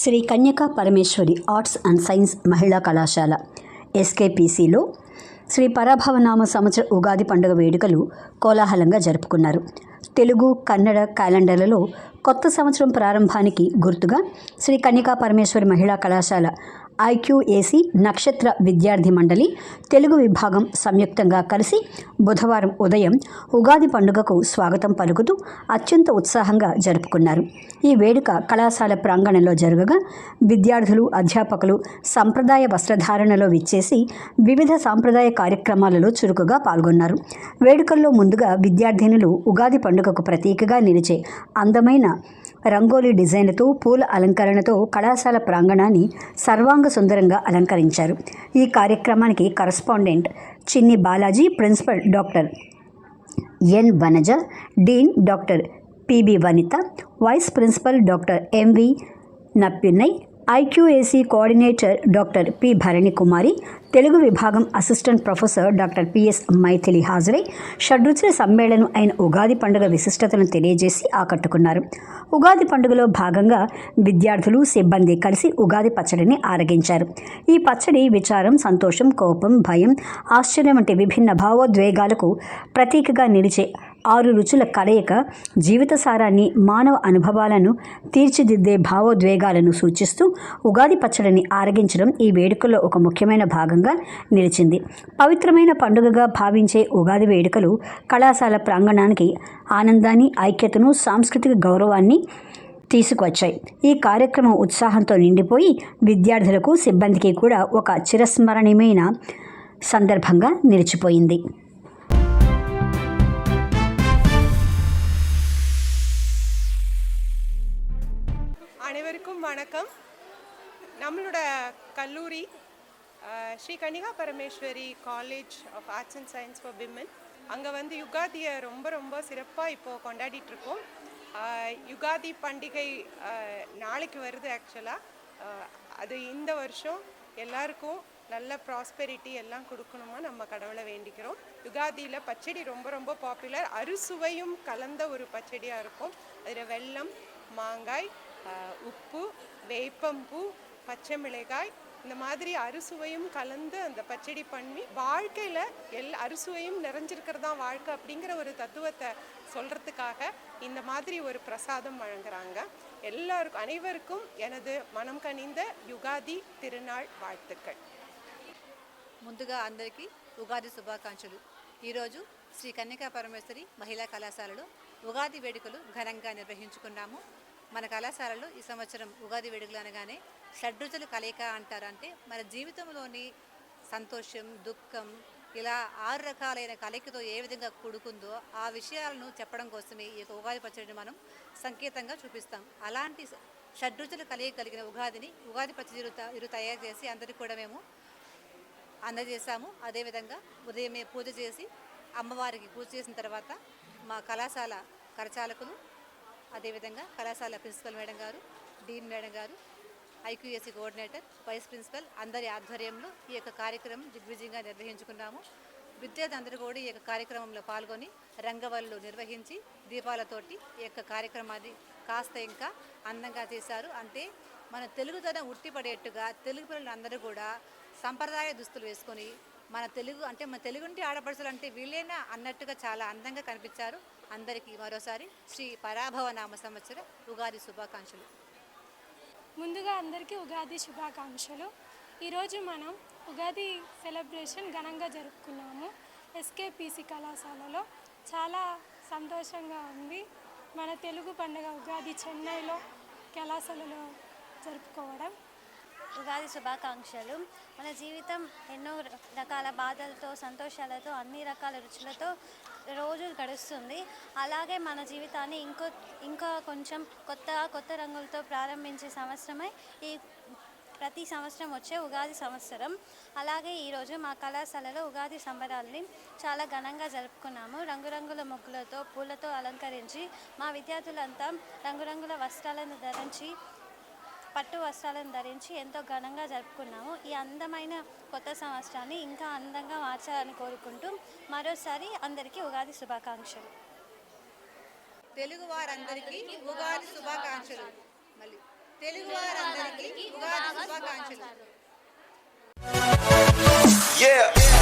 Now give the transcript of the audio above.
Shri Kanyaka Parameswari arts and science మహిళా కళాశాల ఎస్కేపీసీలో శ్రీ పరాభవనామ సంవత్సర ఉగాది పండుగ వేడుకలు కోలాహలంగా జరుపుకున్నారు. తెలుగు, కన్నడ క్యాలెండర్లలో కొత్త సంవత్సరం ప్రారంభానికి గుర్తుగా శ్రీ కన్యకా పరమేశ్వరి మహిళా కళాశాల ఐక్యూఏసీ నక్షత్ర విద్యార్థి మండలి తెలుగు విభాగం సంయుక్తంగా కలిసి బుధవారం ఉదయం ఉగాది పండుగకు స్వాగతం పలుకుతూ అత్యంత ఉత్సాహంగా జరుపుకున్నారు. ఈ వేడుక కళాశాల ప్రాంగణంలో జరగగా విద్యార్థులు, అధ్యాపకులు సంప్రదాయ వస్త్రధారణలో విచ్చేసి వివిధ సాంప్రదాయ కార్యక్రమాలలో చురుకుగా పాల్గొన్నారు. వేడుకల్లో ముందుగా విద్యార్థినులు ఉగాది పండుగకు ప్రతీకగా నిలిచే అందమైన రంగోలీ డిజైన్లతో, పూల అలంకరణతో కళాశాల ప్రాంగణాన్ని సర్వాంగ సుందరంగా అలంకరించారు. ఈ కార్యక్రమానికి correspondent Chinni Balaji, principal doctor N Vanaja, dean doctor PB Vanitha, vice principal doctor MV Nappinnai, IQAC coordinator doctor P Bharani Kumari, Telugu విభాగం assistant professor doctor PS Mythili హాజరై షడ్రుచుల సమ్మేళనం అయిన ఉగాది పండుగ విశిష్టతను తెలియజేసి ఆకట్టుకున్నారు. ఉగాది పండుగలో భాగంగా విద్యార్థులు, సిబ్బంది కలిసి ఉగాది పచ్చడిని ఆరగించారు. ఈ పచ్చడి విచారం, సంతోషం, కోపం, భయం, ఆశ్చర్యం వంటి విభిన్న భావోద్వేగాలకు ప్రతీకగా నిలిచే 6 రుచుల కలయిక జీవిత సారాన్ని, మానవ అనుభవాలను తీర్చిదిద్దే భావోద్వేగాలను సూచిస్తూ ఉగాది పచ్చడిని ఆరగించడం ఈ వేడుకల్లో ఒక ముఖ్యమైన భాగంగా నిలిచింది. పవిత్రమైన పండుగగా భావించే ఉగాది వేడుకలు కళాశాల ప్రాంగణానికి ఆనందాన్ని, ఐక్యతను, సాంస్కృతిక గౌరవాన్ని తీసుకువచ్చాయి. ఈ కార్యక్రమం ఉత్సాహంతో నిండిపోయి విద్యార్థులకు, సిబ్బందికి కూడా ఒక చిరస్మరణీయమైన సందర్భంగా నిలిచిపోయింది. அனைவருக்கும் வணக்கம். நம்மளோட கல்லூரி Sri Kannika Parameswari college of arts and science for women அங்கே யுகாதியை ரொம்ப சிறப்பாக இப்போது கொண்டாடிட்டுருக்கோம். யுகாதி பண்டிகை நாளைக்கு வருது. ஆக்சுவலாக அது இந்த வருஷம் எல்லாருக்கும் நல்ல ப்ராஸ்பெரிட்டி எல்லாம் கொடுக்கணுமா நம்ம கடவுளை வேண்டிக்கிறோம். யுகாதியில் பச்சடி ரொம்ப பாப்புலர். அறுசுவையும் கலந்த ஒரு பச்சடியாக இருக்கும். அதில் வெல்லம், மாங்காய், உப்பு, வேப்பம்பூ, பச்சை மிளகாய், இந்த மாதிரி அறுசுவையும் கலந்து அந்த பச்சடி பண்ணி வாழ்க்கையில் அறுசுவையும் நிறைஞ்சிருக்கிறதான் வாழ்க்கை அப்படிங்கிற ஒரு தத்துவத்தை சொல்கிறதுக்காக இந்த மாதிரி ஒரு பிரசாதம் வழங்குறாங்க. அனைவருக்கும் எனது மனம் கனிந்த యుగాది తిరునాళ్ வாழ்த்துக்கள். ముందుగా అందరికీ ఉగాది శుభాకాంక్షలు. ఈరోజు శ్రీ కన్యకా పరమేశ్వరి మహిళా కళాశాలలో ఉగాది వేడుకలు ఘనంగా నిర్వహించుకున్నాము. మన కళాశాలలో ఈ సంవత్సరం ఉగాది వేడుకలు అనగానే షడ్రుచుల కలయిక అంటారు. అంటే మన జీవితంలోని సంతోషం, దుఃఖం ఇలా 6 రకాలైన కలయికతో ఏ విధంగా కూడుకుందో ఆ విషయాలను చెప్పడం కోసమే ఈ ఉగాది పచ్చడిని మనం సంకేతంగా చూపిస్తాం. అలాంటి షడ్రుచుల కలయిక కలిగిన ఉగాది పచ్చడి తయారు చేసి అందరికీ కూడా మేము అందజేశాము. అదేవిధంగా ఉదయమే పూజ చేసి అమ్మవారికి పూజ చేసిన తర్వాత మా కళాశాల కరచాలకులు, అదేవిధంగా కళాశాల ప్రిన్సిపల్ మేడం గారు, డీన్ మేడం గారు, ఐక్యూఎస్సీ కోఆర్డినేటర్, వైస్ ప్రిన్సిపల్ అందరి ఆధ్వర్యంలో ఈ యొక్క కార్యక్రమం దిగ్విజయంగా నిర్వహించుకున్నాము. విద్యార్థులందరూ కూడా ఈ యొక్క కార్యక్రమంలో పాల్గొని రంగవల్లు నిర్వహించి దీపాలతోటి ఈ యొక్క కార్యక్రమాన్ని కాస్త ఇంకా అందంగా చేశారు. అంటే మన తెలుగుదనం ఉట్టిపడేట్టుగా తెలుగు పిల్లలందరూ కూడా సంప్రదాయ దుస్తులు వేసుకొని మన తెలుగుంటి ఆడపడుచులు అంటే వీళ్ళేనా అన్నట్టుగా చాలా అందంగా కనిపించారు. అందరికీ మరోసారి శ్రీ పరాభవనామ సంవత్సర ఉగాది శుభాకాంక్షలు. ముందుగా అందరికీ ఉగాది శుభాకాంక్షలు. ఈరోజు మనం ఉగాది సెలబ్రేషన్ ఘనంగా జరుపుకున్నాము. ఎస్కేపీసీ కళాశాలలో చాలా సంతోషంగా ఉంది. మన తెలుగు పండుగ ఉగాది చెన్నైలో కళాశాలలో జరుపుకోవడం. ఉగాది శుభాకాంక్షలు. మన జీవితం ఎన్నో రకాల బాధలతో, సంతోషాలతో, అన్ని రకాల రుచులతో రోజు గడుస్తుంది. అలాగే మన జీవితాన్ని ఇంకా కొంచెం కొత్త రంగులతో ప్రారంభించే సంవత్సరమే ఈ ప్రతి సంవత్సరం వచ్చే ఉగాది సంవత్సరం. అలాగే ఈరోజు మా కళాశాలలో ఉగాది సంబరాల్ని చాలా ఘనంగా జరుపుకున్నాము. రంగురంగుల ముగ్గులతో, పూలతో అలంకరించి మా విద్యార్థులంతా రంగురంగుల వస్త్రాలను ధరించి, పట్టు వస్త్రాలను ధరించి ఎంతో ఘనంగా జరుపుకున్నాము. ఈ అందమైన కొత్త సంవత్సరాన్ని ఇంకా అందంగా మార్చాలని కోరుకుంటూ మరోసారి అందరికీ ఉగాది శుభాకాంక్షలు. తెలుగు వారందరికీ ఉగాది శుభాకాంక్షలు. మళ్ళీ తెలుగు వారందరికీ శుభాకాంక్షలు. Yeah.